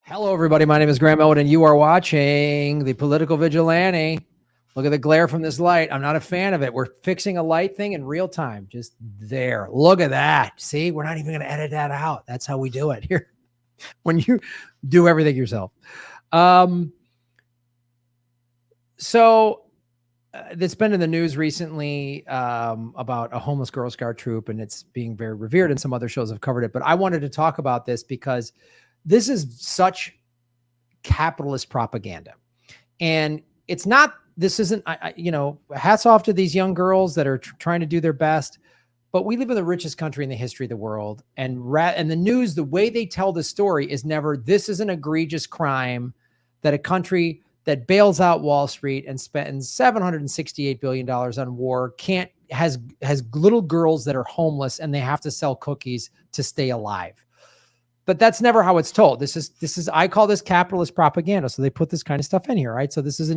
Hello, everybody. My name is Graham Elwood, and you are watching The Political Vigilante. Look at the glare from this light. I'm not a fan of it. We're fixing a light thing in real time. Just there. Look at that. See, we're not even going to edit that out. That's how we do it here when you do everything yourself. So it's been in the news recently about a homeless Girl Scout troop, and it's being very revered, and some other shows have covered it. But I wanted to talk about this because this is such capitalist propaganda. And it's not, this isn't, hats off to these young girls that are trying to do their best, but we live in the richest country in the history of the world. And the news, the way they tell the story is never, this is an egregious crime that a country that bails out Wall Street and spends $768 billion on war has little girls that are homeless and they have to sell cookies to stay alive. But that's never how it's told. This is I call this capitalist propaganda. So they put this kind of stuff in here, right? So this is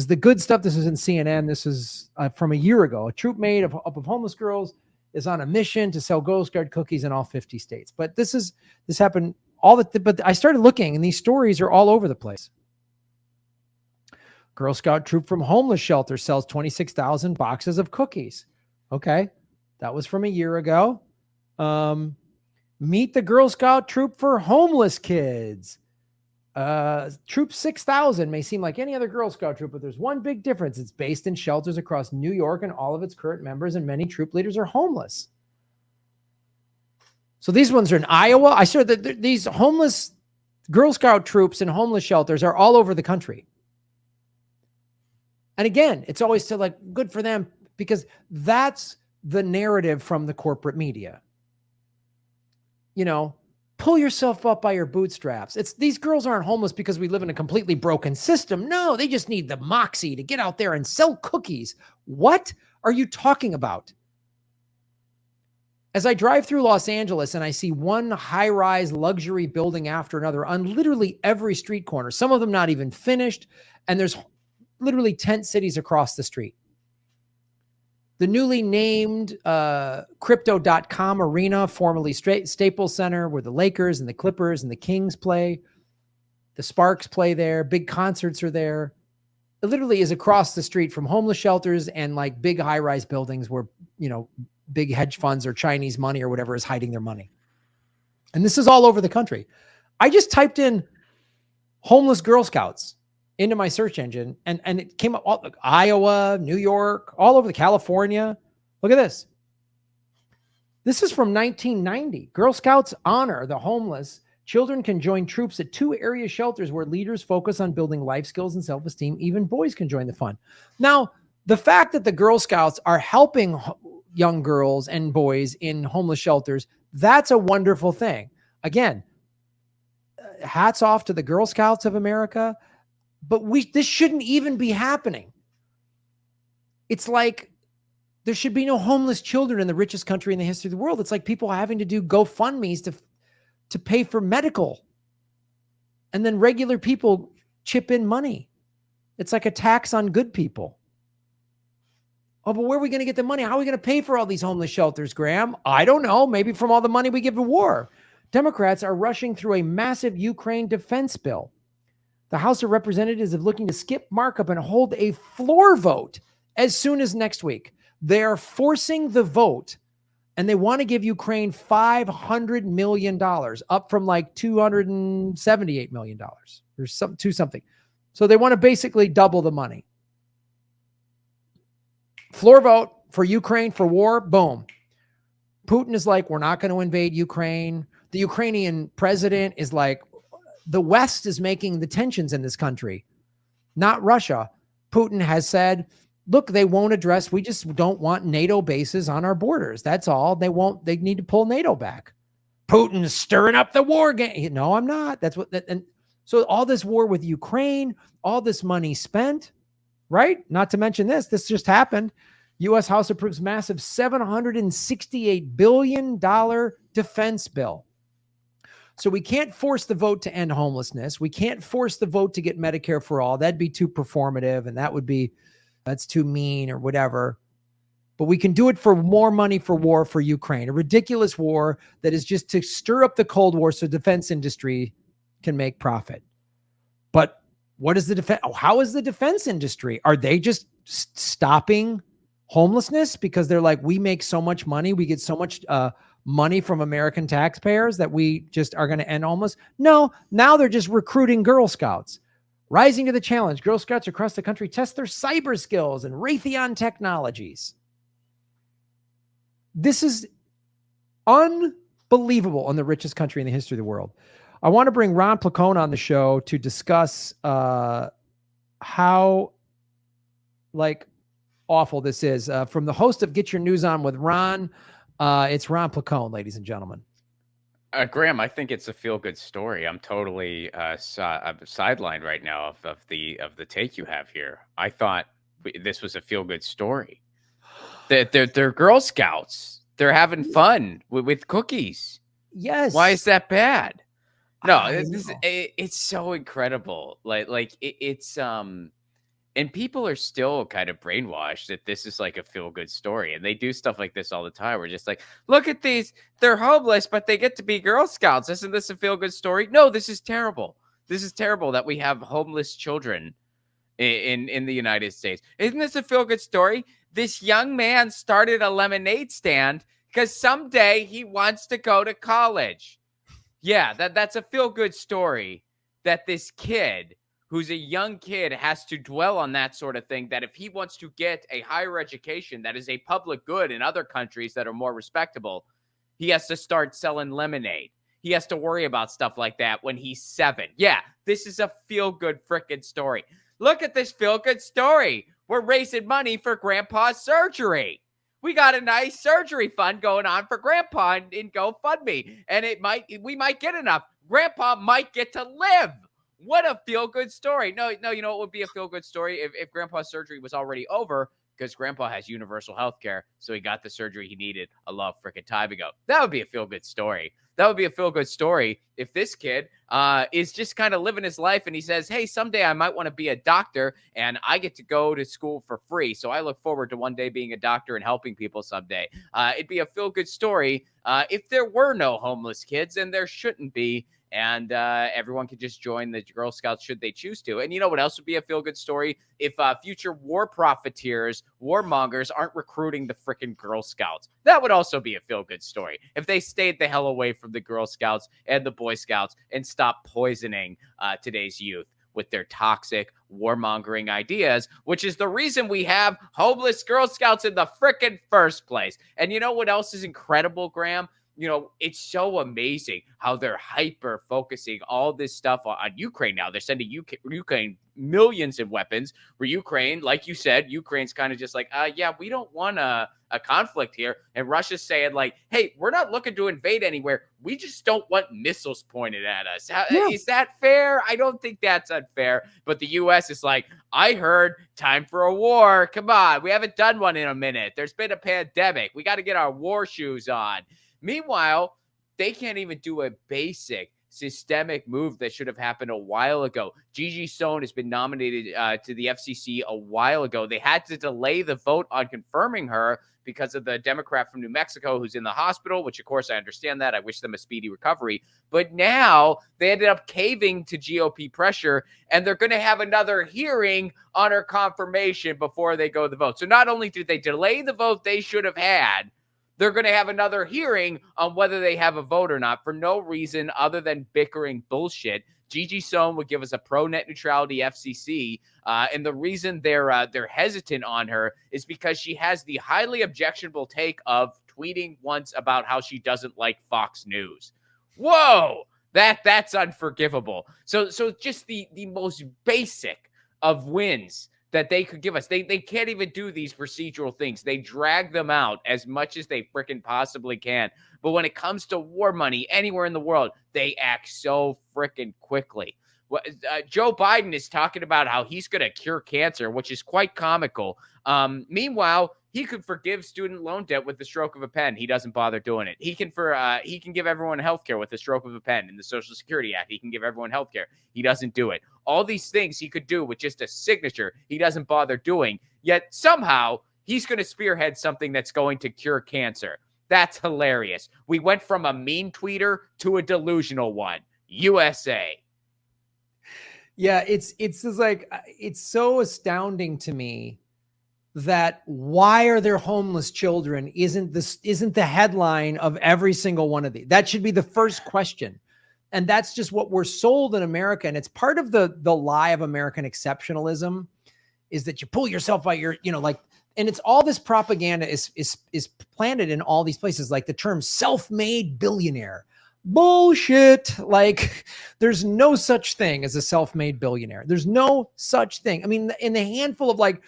the good stuff. This isn't CNN. This is from a year ago. A troop made up of homeless girls is on a mission to sell Girl Scout cookies in all 50 states. But this happened but I started looking, and these stories are all over the place. Girl Scout troop from homeless shelter sells 26,000 boxes of cookies. Okay, that was from a year ago. Meet the Girl Scout troop for homeless kids. Troop 6,000 may seem like any other Girl Scout troop, but there's one big difference. It's based in shelters across New York, and all of its current members and many troop leaders are homeless. So these ones are in Iowa. I saw that these homeless Girl Scout troops and homeless shelters are all over the country. And again, it's always still like good for them, because that's the narrative from the corporate media. Pull yourself up by your bootstraps. These girls aren't homeless because we live in a completely broken system. No, they just need the moxie to get out there and sell cookies. What are you talking about? As I drive through Los Angeles and I see one high-rise luxury building after another on literally every street corner, some of them not even finished, and there's literally tent cities across the street. The newly named Crypto.com Arena, formerly Staples Center, where the Lakers and the Clippers and the Kings play. The Sparks play there. Big concerts are there. It literally is across the street from homeless shelters and like big high-rise buildings where, big hedge funds or Chinese money or whatever is hiding their money. And this is all over the country. I just typed in homeless Girl Scouts into my search engine, and it came up all, Iowa, New York, all over the California. Look at this. This is from 1990. Girl Scouts honor the homeless. Children can join troops at 2 area shelters where leaders focus on building life skills and self-esteem. Even boys can join the fun. Now, the fact that the Girl Scouts are helping young girls and boys in homeless shelters, that's a wonderful thing. Again, hats off to the Girl Scouts of America. But this shouldn't even be happening. It's like there should be no homeless children in the richest country in the history of the world. It's like people having to do GoFundMes to pay for medical. And then regular people chip in money. It's like a tax on good people. Oh, but where are we going to get the money? How are we going to pay for all these homeless shelters, Graham? I don't know. Maybe from all the money we give to war. Democrats are rushing through a massive Ukraine defense bill. The House of Representatives is looking to skip markup and hold a floor vote as soon as next week. They are forcing the vote, and they want to give Ukraine $500 million, up from like $278 million or something. So they want to basically double the money. Floor vote for Ukraine for war, boom. Putin is like, we're not going to invade Ukraine. The Ukrainian president is like, the West is making the tensions in this country, not Russia. Putin has said, look, they won't address, we just don't want NATO bases on our borders. That's all. They need to pull NATO back. Putin is stirring up the war game. No, I'm not. And so all this war with Ukraine, all this money spent, right? Not to mention this just happened. U.S. House approves massive $768 billion defense bill. So we can't force the vote to end homelessness. We can't force the vote to get Medicare for all. That'd be too performative, and that's too mean or whatever. But we can do it for more money for war for Ukraine, a ridiculous war that is just to stir up the Cold War so defense industry can make profit. But what is the defense? How is the defense industry? Are they just stopping homelessness because they're like, we make so much money, we get so much money from American taxpayers that we just are going to end homeless? No, now they're just recruiting Girl Scouts. Rising to the challenge, Girl Scouts across the country test their cyber skills and Raytheon technologies. This is unbelievable in the richest country in the history of the world. I want to bring Ron Placone on the show to discuss how awful this is. From the host of Get Your News On with Ron, it's Ron Placone, ladies and gentlemen. Graham, I think it's a feel-good story. I'm totally sidelined right now of the take you have here. I thought this was a feel-good story. They're Girl Scouts. They're having fun with cookies. Yes. Why is that bad? No, it's so incredible. It's and people are still kind of brainwashed that this is like a feel-good story, and they do stuff like this all the time. We're just like, look at these, they're homeless, but they get to be Girl Scouts. Isn't this a feel-good story? No, this is terrible. This is terrible that we have homeless children in the United States. Isn't this a feel-good story? This young man started a lemonade stand because someday he wants to go to college. Yeah, that's a feel-good story that this kid, who's a young kid, has to dwell on that sort of thing, that if he wants to get a higher education that is a public good in other countries that are more respectable, he has to start selling lemonade. He has to worry about stuff like that when he's 7. Yeah, this is a feel-good frickin' story. Look at this feel-good story. We're raising money for Grandpa's surgery. We got a nice surgery fund going on for Grandpa in GoFundMe, and we might get enough. Grandpa might get to live. What a feel-good story. No, you know, it would be a feel-good story if Grandpa's surgery was already over, because Grandpa has universal health care, so he got the surgery he needed a long freaking time ago. That would be a feel-good story. That would be a feel-good story if this kid is just kind of living his life and he says, hey, someday I might want to be a doctor and I get to go to school for free. So I look forward to one day being a doctor and helping people someday. It'd be a feel-good story if there were no homeless kids, and there shouldn't be. And everyone could just join the Girl Scouts should they choose to. And you know what else would be a feel-good story? If future war profiteers, warmongers aren't recruiting the freaking Girl Scouts. That would also be a feel-good story. If they stayed the hell away from the Girl Scouts and the Boy Scouts and stopped poisoning today's youth with their toxic warmongering ideas, which is the reason we have homeless Girl Scouts in the freaking first place. And you know what else is incredible, Graham? You know, it's so amazing how they're hyper focusing all this stuff on Ukraine now. They're sending Ukraine millions of weapons for Ukraine. Like you said, Ukraine's kind of just like, yeah, we don't want a conflict here. And Russia's saying like, hey, we're not looking to invade anywhere. We just don't want missiles pointed at us. Is that fair? I don't think that's unfair. But the U.S. is like, I heard time for a war. Come on. We haven't done one in a minute. There's been a pandemic. We got to get our war shoes on. Meanwhile, they can't even do a basic systemic move that should have happened a while ago. Gigi Sohn has been nominated to the FCC a while ago. They had to delay the vote on confirming her because of the Democrat from New Mexico who's in the hospital, which, of course, I understand that. I wish them a speedy recovery. But now they ended up caving to GOP pressure, and they're going to have another hearing on her confirmation before they go to the vote. So not only did they delay the vote they should have had, they're going to have another hearing on whether they have a vote or not for no reason other than bickering bullshit. Gigi Sohn would give us a pro-net neutrality FCC, and the reason they're hesitant on her is because she has the highly objectionable take of tweeting once about how she doesn't like Fox News. Whoa, that's unforgivable. So just the most basic of wins that they could give us. They can't even do these procedural things. They drag them out as much as they freaking possibly can. But when it comes to war money anywhere in the world, they act so freaking quickly. Joe Biden is talking about how he's going to cure cancer, which is quite comical. Meanwhile, he could forgive student loan debt with the stroke of a pen. He doesn't bother doing it. He can give everyone health care with the stroke of a pen. In the Social Security Act, he can give everyone health care. He doesn't do it. All these things he could do with just a signature, he doesn't bother doing. Yet somehow he's going to spearhead something that's going to cure cancer. That's hilarious. We went from a mean tweeter to a delusional one. USA. Yeah, it's just like it's so astounding to me that why are there homeless children isn't the headline of every single one of these. That should be the first question. And that's just what we're sold in America. And it's part of the lie of American exceptionalism is that you pull yourself by your, like, and it's all this propaganda is planted in all these places, like the term self-made billionaire. Bullshit. Like there's no such thing as a self-made billionaire. There's no such thing. I mean, in the handful of like,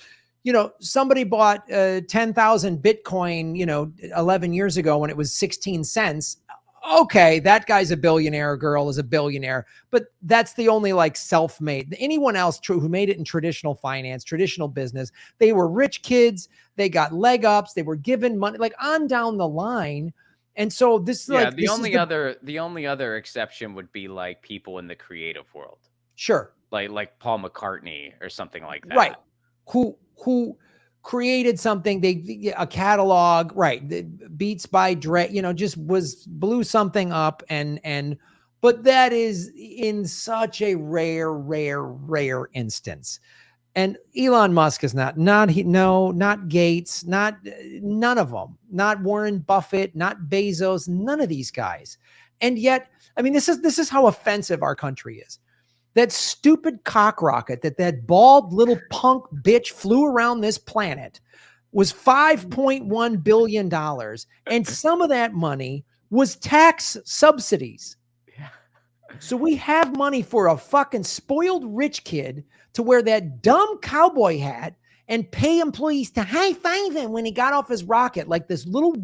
somebody bought 10,000 Bitcoin, 11 years ago when it was 16 cents. Okay, that guy's a billionaire, girl is a billionaire, but that's the only like self-made. Anyone else who made it in traditional finance, traditional business, they were rich kids, they got leg ups, they were given money, like on down the line. And so this, the only other exception would be like people in the creative world. Sure. Like Paul McCartney or something like that. Right. Who created something, a catalog, right? The Beats by Dre, just blew something up but that is in such a rare instance. And Elon Musk is not Gates, none of them, not Warren Buffett, not Bezos, none of these guys. And yet, I mean, this is how offensive our country is. That stupid cock rocket that bald little punk bitch flew around this planet was $5.1 billion. And some of that money was tax subsidies. So we have money for a fucking spoiled rich kid to wear that dumb cowboy hat and pay employees to high five him when he got off his rocket. Like this little,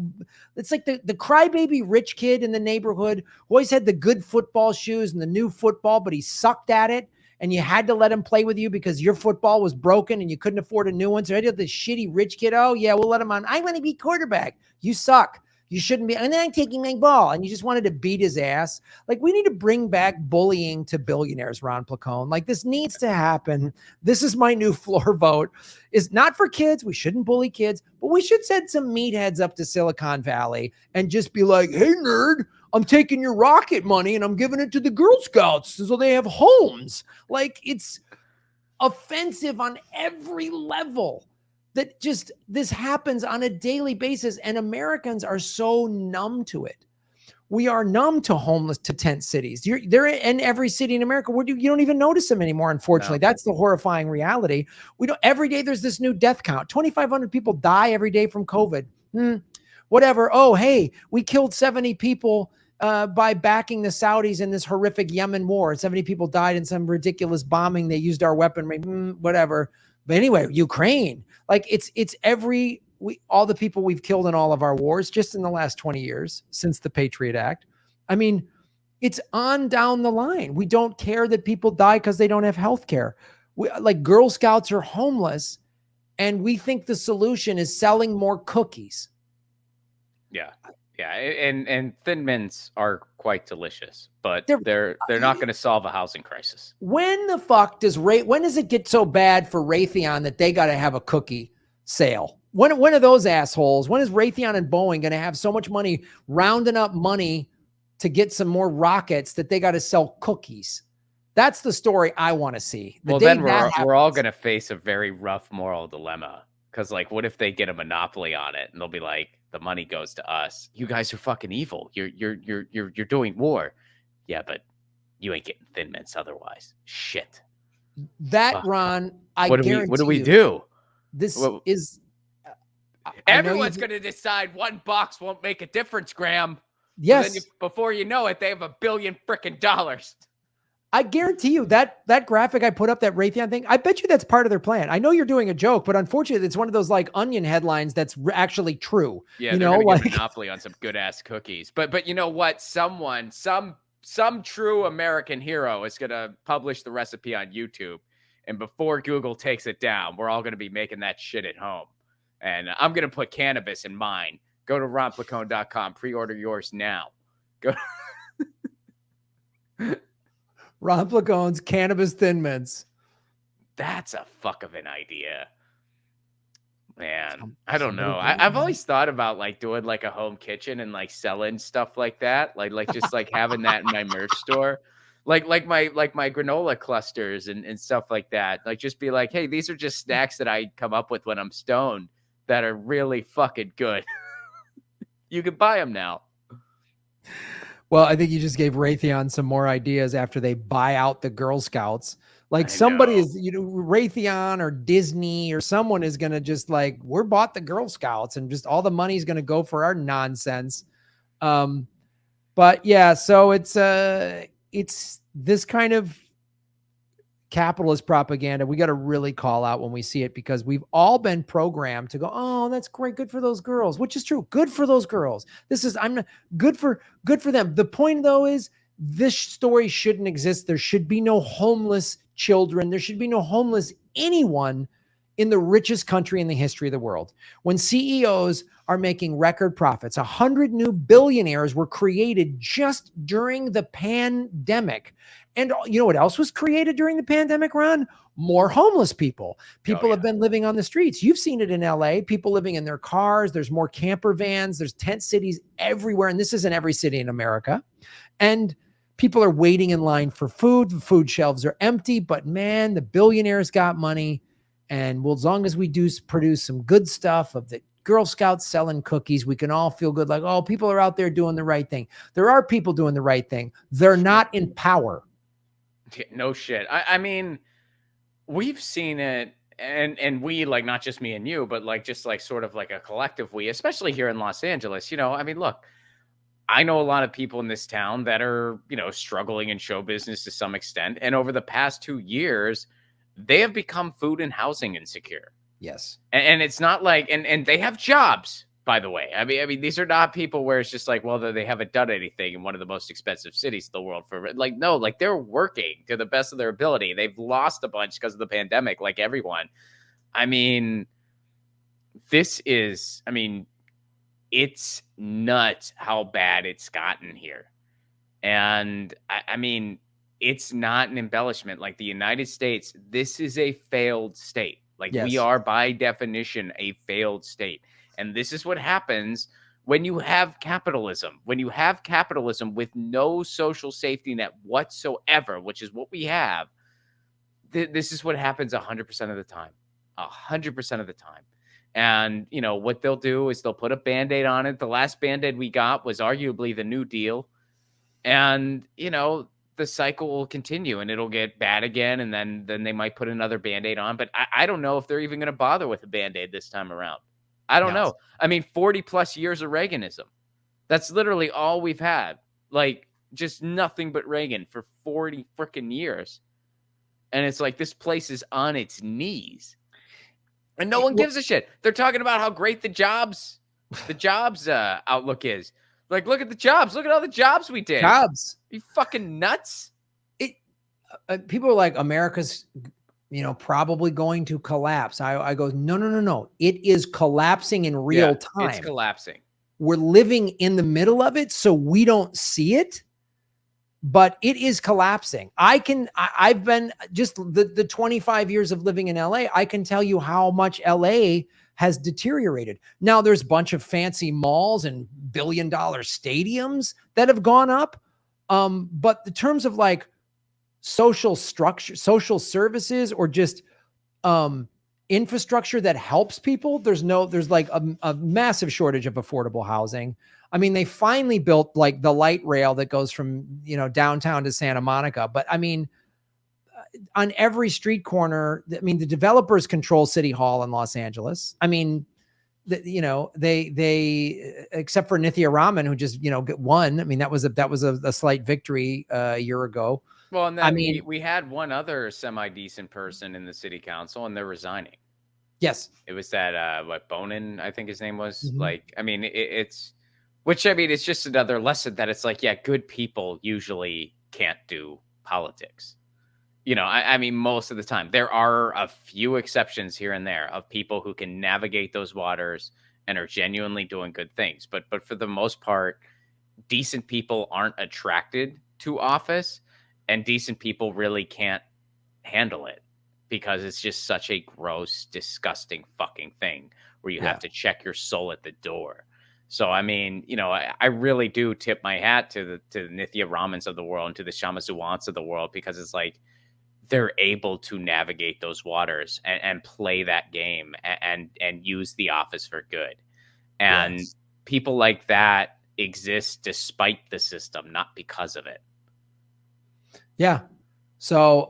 it's like the crybaby rich kid in the neighborhood who always had the good football shoes and the new football, but he sucked at it. And you had to let him play with you because your football was broken and you couldn't afford a new one. So I did this shitty rich kid. Oh yeah, we'll let him on. I want to be quarterback. You suck. You shouldn't be. And then I'm taking my ball. And you just wanted to beat his ass. Like we need to bring back bullying to billionaires, Ron Placone. Like this needs to happen. This is my new floor vote. Is not for kids. We shouldn't bully kids, but we should send some meatheads up to Silicon Valley and just be like, hey nerd, I'm taking your rocket money and I'm giving it to the Girl Scouts so they have homes. Like it's offensive on every level. That just, this happens on a daily basis and Americans are so numb to it. We are numb to homeless, to tent cities. They're in every city in America where you don't even notice them anymore, unfortunately. No. That's the horrifying reality. Every day there's this new death count. 2,500 people die every day from COVID. Whatever. Oh, hey, we killed 70 people by backing the Saudis in this horrific Yemen war. 70 people died in some ridiculous bombing. They used our weaponry, whatever. But anyway, Ukraine, like it's all the people we've killed in all of our wars just in the last 20 years since the Patriot Act. I mean, it's on down the line. We don't care that people die because they don't have health care. Like Girl Scouts are homeless and we think the solution is selling more cookies. Yeah. Yeah. And Thin Mints are quite delicious, but they're not going to solve a housing crisis. When the fuck when does it get so bad for Raytheon that they got to have a cookie sale? When are those assholes? When is Raytheon and Boeing going to have so much money rounding up money to get some more rockets that they got to sell cookies? That's the story I want to see. Then we're all going to face a very rough moral dilemma. Because, like, what if they get a monopoly on it and they'll be like, the money goes to us. You guys are fucking evil. You're doing war. Yeah, but you ain't getting Thin Mints otherwise. Shit. That, Ron, what do we do? Everyone's going to decide one box won't make a difference, Graham. Yes. Then before you know it, they have $1 billion frickin' dollars. I guarantee you that graphic I put up, that Raytheon thing, I bet you that's part of their plan. I know you're doing a joke, but unfortunately it's one of those like Onion headlines that's actually true. Yeah, they're gonna get a monopoly on some good ass cookies. But you know what? Some true American hero is gonna publish the recipe on YouTube, and before Google takes it down, we're all gonna be making that shit at home. And I'm gonna put cannabis in mine. Go to ronplacone.com, pre-order yours now. Go. Ron Placone's cannabis Thin Mints. That's a fuck of an idea. Man, I don't know. I've always thought about like doing like a home kitchen and like selling stuff like that. Like just like having that in my merch store. like my granola clusters and stuff like that. Like, just be like, hey, these are just snacks that I come up with when I'm stoned that are really fucking good. You can buy them now. Well, I think you just gave Raytheon some more ideas after they buy out the Girl Scouts. Like, I somebody know. is, Raytheon or Disney or someone is going to just like, we're bought the Girl Scouts and just all the money is going to go for our nonsense. But yeah, so it's this kind of capitalist propaganda we got to really call out when we see it, because we've all been programmed to go, oh, that's great, good for those girls, which is true, good for those girls. This is, I'm not good for them. The point though is, this story shouldn't exist. There should be no homeless children. There should be no homeless anyone in the richest country in the history of the world. When CEOs are making record profits, 100 new billionaires were created just during the pandemic. And you know what else was created during the pandemic, Ron? More homeless people. People have been living on the streets. You've seen it in LA, people living in their cars. There's more camper vans. There's tent cities everywhere. And this is in every city in America. And people are waiting in line for food. The food shelves are empty, but man, the billionaires got money. And well, as long as we do produce some good stuff of the Girl Scouts selling cookies, we can all feel good. Like, oh, people are out there doing the right thing. There are people doing the right thing. They're not in power. No shit. I mean, we've seen it, and we, like, not just me and you, but like just like sort of like a collective we, especially here in Los Angeles. I mean, look, I know a lot of people in this town that are, struggling in show business to some extent. And over the past 2 years, they have become food and housing insecure. Yes. And it's not like, and they have jobs, by the way. I mean, these are not people where it's just like, well, they haven't done anything in one of the most expensive cities in the world for, like, no, like, they're working to the best of their ability. They've lost a bunch because of the pandemic, like everyone. I mean, it's nuts how bad it's gotten here. And I mean, it's not an embellishment. Like, the United States, this is a failed state. Like, we are by definition a failed state. And this is what happens when you have capitalism. When you have capitalism with no social safety net whatsoever, which is what we have, this is what happens 100% of the time. 100% of the time. And, what they'll do is they'll put a Band-Aid on it. The last Band-Aid we got was arguably the New Deal. And, the cycle will continue and it'll get bad again. And then they might put another Band-Aid on. But I don't know if they're even going to bother with a Band-Aid this time around. I don't know. I mean, 40 plus years of Reaganism. That's literally all we've had. Like, just nothing but Reagan for 40 freaking years. And it's like, this place is on its knees. And no one gives a shit. They're talking about how great the jobs outlook is. Like, look at the jobs. Look at all the jobs we did. Jobs. Are you fucking nuts? People are like, America's, probably going to collapse. I go, no. It is collapsing in real time. It's collapsing. We're living in the middle of it, so we don't see it, but it is collapsing. I've been just the 25 years of living in LA. I can tell you how much LA has deteriorated. Now there's a bunch of fancy malls and billion-dollar stadiums that have gone up. But the terms of like social structure, social services, or just infrastructure that helps people, there's like a massive shortage of affordable housing. I mean, they finally built like the light rail that goes from, downtown to Santa Monica. But I mean, on every street corner, I mean, the developers control City Hall in Los Angeles. I mean, they except for Nithya Raman, who just, won. I mean, that was a slight victory a year ago. Well, and then we had one other semi-decent person in the city council, and they're resigning. Yes. It was that, Bonin, I think his name was. Mm-hmm. Like, I mean, it's just another lesson that it's like, yeah, good people usually can't do politics. I mean, most of the time. There are a few exceptions here and there of people who can navigate those waters and are genuinely doing good things. But for the most part, decent people aren't attracted to office, and decent people really can't handle it because it's just such a gross, disgusting fucking thing where you have to check your soul at the door. So, I mean, you know, I really do tip my hat to the Nithya Ramans of the world and to the Shamasuwants of the world, because it's like they're able to navigate those waters and play that game and use the office for good. And Yes. people like that exist despite the system, not because of it. Yeah. So,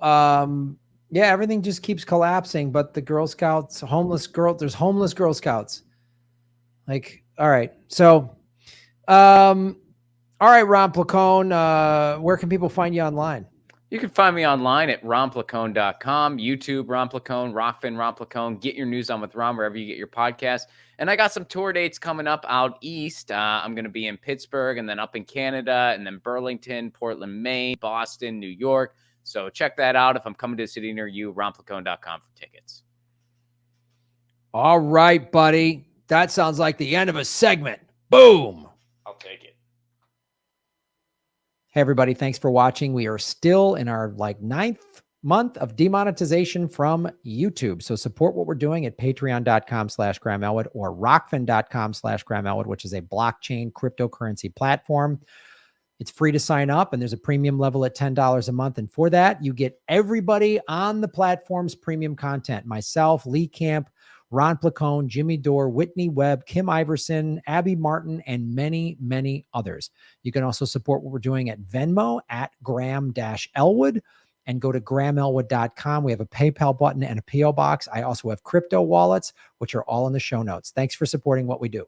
yeah, everything just keeps collapsing, but the Girl Scouts, there's homeless Girl Scouts. Like, all right. So, all right, Ron Placone, where can people find you online? You can find me online at ronplacone.com, YouTube, Ron Placone, Rockfin, Ron Placone. Get your news on with Ron wherever you get your podcast. And I got some tour dates coming up out east. I'm going to be in Pittsburgh and then up in Canada and then Burlington, Portland, Maine, Boston, New York. So check that out. If I'm coming to a city near you, ronplacone.com for tickets. All right, buddy. That sounds like the end of a segment. Boom. I'll take it. Hey, everybody. Thanks for watching. We are still in our 9th month of demonetization from YouTube. So support what we're doing at patreon.com/Graham Elwood or rockfin.com/Graham Elwood, which is a blockchain cryptocurrency platform. It's free to sign up, and there's a premium level at $10 a month. And for that, you get everybody on the platform's premium content. Myself, Lee Camp, Ron Placone, Jimmy Dore, Whitney Webb, Kim Iverson, Abby Martin, and many, many others. You can also support what we're doing at Venmo at Graham-Elwood and go to GrahamElwood.com. We have a PayPal button and a PO box. I also have crypto wallets, which are all in the show notes. Thanks for supporting what we do.